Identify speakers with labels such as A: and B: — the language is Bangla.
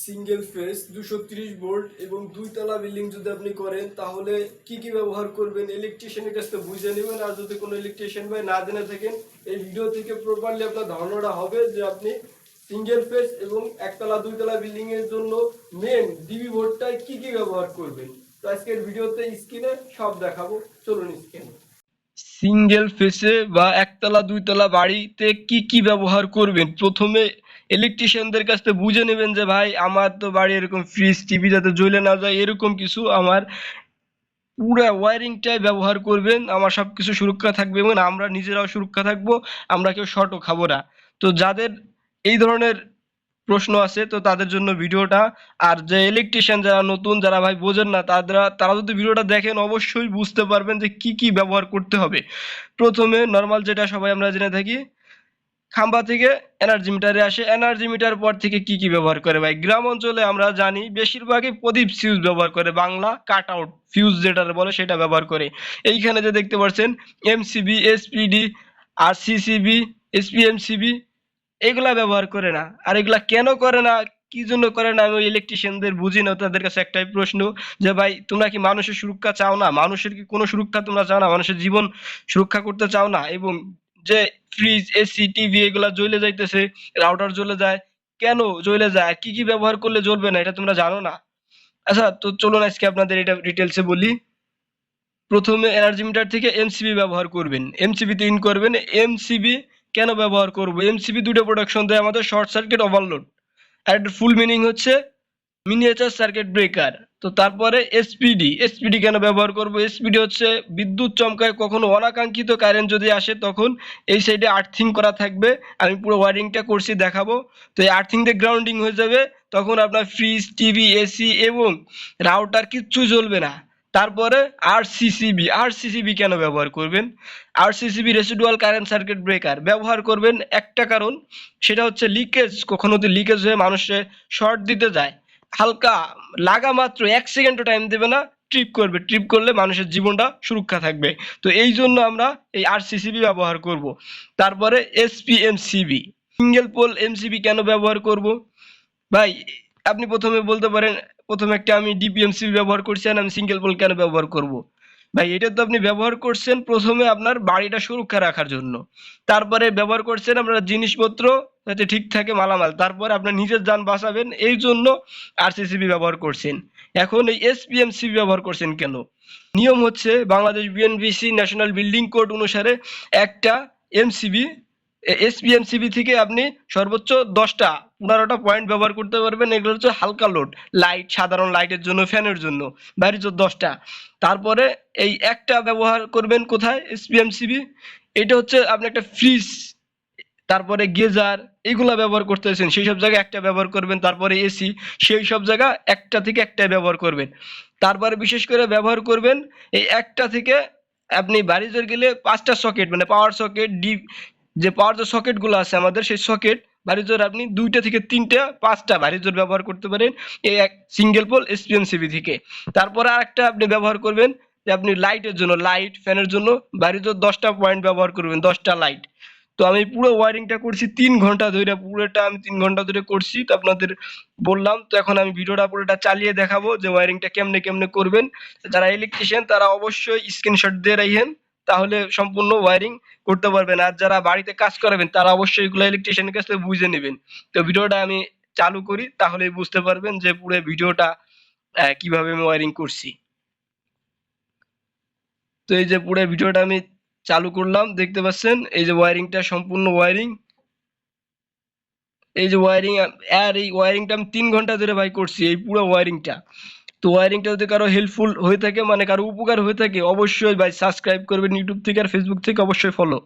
A: সিঙ্গেল ফেজ 230 ভোল্ট এবং দুইতলা বিল্ডিং যদি আপনি করেন তাহলে কি কি ব্যবহার করবেন ইলেকট্রিশিয়ানের কাছ থেকে বুঝে নেবেন। আর যদি কোনো ইলেকট্রিশিয়ান ভাই না জেনে থাকেন এই ভিডিও থেকে প্রপারলি আপনার ধারণাটা হবে যে আপনি সিঙ্গেল ফেজ এবং একতলা দুইতলা বিল্ডিং এর জন্য মেন ডিবি বোর্ডটায় কি কি ব্যবহার করবেন। তো আজকের ভিডিওতে স্ক্রিনে সব দেখাবো, চলুন স্ক্রিনে। সিঙ্গেল ফেসে বা একতলা দুইতলা বাড়িতে কি কি ব্যবহার করবেন, প্রথমে ইলেকট্রিশিয়ানদের কাছ থেকে বুঝে নেবেন যে ভাই আমার তো বাড়ি এরকম ফ্রিজ টিভি যাতে জ্বলে না যায় এরকম কিছু আমার পুরো ওয়্যারিংটাই ব্যবহার করবেন। আমার সবকিছু সুরক্ষা থাকবে এবং আমরা নিজেরাও সুরক্ষা থাকবো, আমরা কেউ শর্টও খাবো না। তো যাদের এই ধরনের প্রশ্ন আছে তো তাদের জন্য ভিডিওটা। আর যে ইলেকট্রিশিয়ান যারা নতুন, যারা ভাই বোঝেন না, তারা যদি ভিডিওটা দেখেন অবশ্যই বুঝতে পারবেন যে কি কি ব্যবহার করতে হবে। প্রথমে নর্মাল যেটা সবাই আমরা জেনে থাকি, খাম্বা থেকে এনার্জি মিটারে আসে, এনার্জি মিটার পর থেকে কি কি ব্যবহার করে ভাই গ্রাম অঞ্চলে আমরা জানি বেশিরভাগই প্রদীপ ফিউজ ব্যবহার করে, বাংলা কাট আউট ফিউজ যেটা বলে সেটা ব্যবহার করে। এইখানে যে দেখতে পাচ্ছেন এমসিবি, এসপিডি, আর সিসিবি, এসপিএমসিবি এগুলা ব্যবহার করে না। আর এগুলা কেন করে না, কি জন্য করে না, আমি ইলেকট্রিশিয়ানদের বুঝি না। তাদের কাছে একটাই প্রশ্ন যে ভাই তোমরা কি মানুষের সুরক্ষা চাও না? মানুষের কি কোনো সুরক্ষা তোমরা চাও না? মানুষের জীবন সুরক্ষা করতে চাও না? এবং যে ফ্রিজ, এসি, টিভি এগুলা জ্বলে যাইতেছে, রাউটার জ্বলে যায়, কেন জ্বলে যায়, কি কি ব্যবহার করলে জ্বলবে না, এটা তোমরা জানো না? আচ্ছা, তো চলুন আজকে আপনাদের এটা ডিটেলসে বলি। প্রথমে এনার্জি মিটার থেকে এমসিবি ব্যবহার করবেন, এমসিবিতে ইন করবেন। এমসিবি কেন ব্যবহার করব? এমসিবি দুটো প্রোডাকশন দেয় আমাদের, শর্ট সার্কিট, ওভারলোড। আর এটার ফুল মিনিং হচ্ছে মিনিয়েচার সার্কিট ব্রেকার। তো তারপরে এসপিডি, এসপিডি কেন ব্যবহার করব? এসপিডি হচ্ছে বিদ্যুৎ চমকায় কখনো অনাকাঙ্ক্ষিত কারেন্ট যদি আসে তখন এই সাইডে আর্থিং করা থাকবে, আমি পুরো ওয়ারিংটা করছি দেখাবো। তো এই আর্থিং দিয়ে গ্রাউন্ডিং হয়ে যাবে, তখন আপনার ফ্রিজ, টিভি, এসি এবং রাউটার কিচ্ছু জ্বলবে না। তারপরে আরসিসিবি, আরসিসিবি কেন ব্যবহার করবেন? RCCB residual current circuit breaker ব্যবহার করবেন একটা কারণ, সেটা হচ্ছে লিকেজ, কখনো যদি লিকেজ হয়ে মানুষে শর্ট দিতে যায়, হালকা লাগা মাত্র 1 সেকেন্ডও টাইম দেবে না, ট্রিপ করবে, ট্রিপ করলে মানুষের জীবনটা সুরক্ষা থাকবে। তো এই জন্য আমরা এই আরসিসিবি ব্যবহার করব। তারপরে এসপিএমসিবি, সিঙ্গেল পোল এমসিবি কেন ব্যবহার করব ভাই? আপনি প্রথমে বলতে পারেন প্রথমে একটা আমি ডিপিএমসিবি ব্যবহার করছি আর আমি সিঙ্গেল পোল কেন ব্যবহার করব? ভাই এটা তো আপনি ব্যবহার করছেন প্রথমে আপনার বাড়িটা সুরক্ষা রাখার জন্য, তারপরে ব্যবহার করছেন আপনার জিনিসপত্র যাতে ঠিক থাকে, মালামাল, তারপরে আপনার নিজের যান বাঁচাবেন এই জন্য আরসিসিবি ব্যবহার করছেন। এখন এই এসপিএমসিবি ব্যবহার করছেন কেন? নিয়ম হচ্ছে Bangladesh BNBC national building code অনুসারে একটা এমসিবি, এসপিএমসিবি থেকে আপনি সর্বোচ্চ 10টা 15টা পয়েন্ট ব্যবহার করতে পারবেন। এগুলো হচ্ছে হালকা লোড, লাইট, সাধারণ লাইটের জন্য, ফ্যানের জন্য, বাড়ির জন্য 10টা। তারপরে এই একটা ব্যবহার করবেন কোথায়? এসপিএমসিবি। এটা হচ্ছে আপনি একটা ফ্রিজ, তারপরে গেজার এগুলা ব্যবহার করতেছেন, সেই সব জায়গায় একটা ব্যবহার করবেন। তারপরে এসি, সেই সব জায়গা একটা থেকে একটাই ব্যবহার করবেন। তারপরে বিশেষ করে ব্যবহার করবেন এই একটা থেকে আপনি বাড়ি জোর গেলে 5টা সকেট, মানে পাওয়ার সকেট, যে পাওয়ার যে সকেটগুলো আছে আমাদের, সেই সকেট বাড়ি জোর আপনি 2টা থেকে 3টা 5টা বাড়ি জোর ব্যবহার করতে পারেন এই এক সিঙ্গেল পোল এসপিএমসিবি থেকে। তারপরে আরেকটা আপনি ব্যবহার করবেন যে আপনি লাইটের জন্য, লাইট, ফ্যানের জন্য বাড়ি জোর 10টা পয়েন্ট ব্যবহার করবেন, 10টা লাইট। তো আমি পুরো ওয়ারিংটা করছি 3 ঘন্টা ধরে, পুরোটা আমি 3 ঘন্টা ধরে করছি, তো আপনাদের বললাম। তো এখন আমি ভিডিওটা পুরোটা চালিয়ে দেখাবো যে ওয়ারিংটা কেমনে কেমনে করবেন। যারা ইলেকট্রিশিয়ান তারা অবশ্যই স্ক্রিনশট দিয়ে রাখেন, তাহলে সম্পূর্ণ ওয়ারিং করতে পারবেন। আর যারা বাড়িতে কাজ করাবেন তারা অবশ্যই এগুলো ইলেকট্রিশিয়ানের কাছ থেকে বুঝে নেবেন। তো ভিডিওটা আমি চালু করি, তাহলেই বুঝতে পারবেন যে পুরো ভিডিওটা কিভাবে আমি ওয়ারিং করছি। তো এই যে পুরো ভিডিওটা আমি চালু করলাম, দেখতে পাচ্ছেন এই যে ওয়ারিংটা, সম্পূর্ণ ওয়ারিং, এই যে ওয়ারিং। আর এই ওয়ারিংটা আমি 3 ঘন্টা ধরে ভাই করছি, এই পুরো ওয়ারিংটা। তো ওয়ারিংটা যদি কারো হেল্পফুল হয়ে থাকে, মানে কারো উপকার হয়ে থাকে, অবশ্যই ভাই সাবস্ক্রাইব করবেন ইউটিউব থেকে আর ফেসবুক থেকে, অবশ্যই ফলো।